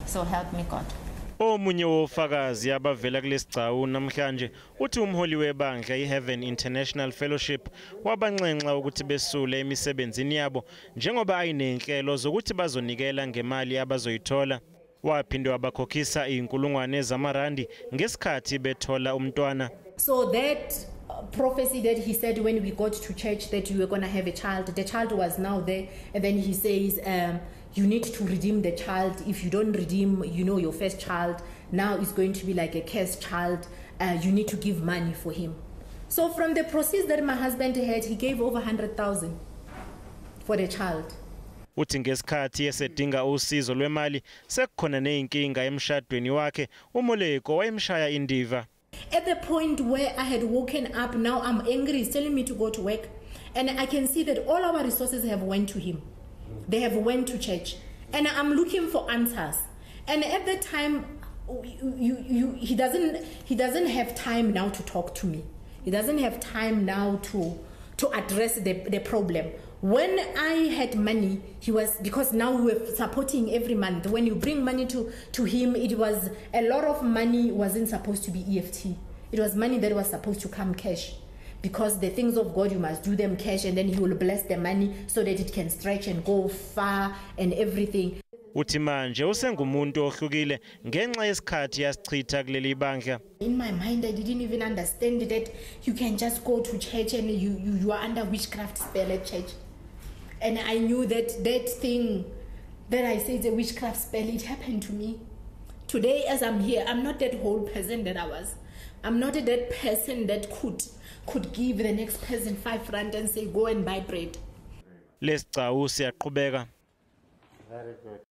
So help me God. Omunye wofakazi abavela kulesigcawu namhlanje uthi umholi webandla iHeaven International Fellowship wabanxenxa ukuthi besule emisebenzini yabo njengoba ayinenhlelo zokuthi bazonikela ngemali abazoyithola. Waphinde wabakhokhisa inkulungwane zamarandi ngesikhathi bethola umntwana. So that prophecy that he said when we got to church that you were going to have a child, the child was now there, and then he says you need to redeem the child. If you don't redeem, your first child, now it's going to be like a cursed child. You need to give money for him. So from the proceeds that my husband had, he gave over 100,000 for the child. Uthi ngesikhathi esedinga usizo lwemali sekukhona neinkinga emshadweni wakhe uMoleko wayemshaya indiva. At the point where I had woken up, now I'm angry, he's telling me to go to work, and I can see that all our resources have went to him. They have went to church, and I'm looking for answers. And at that time, he doesn't have time now to talk to me. He doesn't have time now to address the problem. When I had money, because now we were supporting every month. When you bring money to him, it was a lot of money wasn't supposed to be EFT. It was money that was supposed to come cash. Because the things of God, you must do them cash, and then he will bless the money so that it can stretch and go far and everything. Uthi manje usengumuntu ohlukile ngenxa yesikhathi yasichitha kuleli bandla. In my mind, I didn't even understand that you can just go to church and you are under witchcraft spell at church. And I knew that thing that I say is a witchcraft spell, it happened to me. Today, as I'm here, I'm not that whole person that I was. I'm not that person that could give the next person 5 rand and say, go and buy bread. Lesiccawu siyaqhubeka. Very good.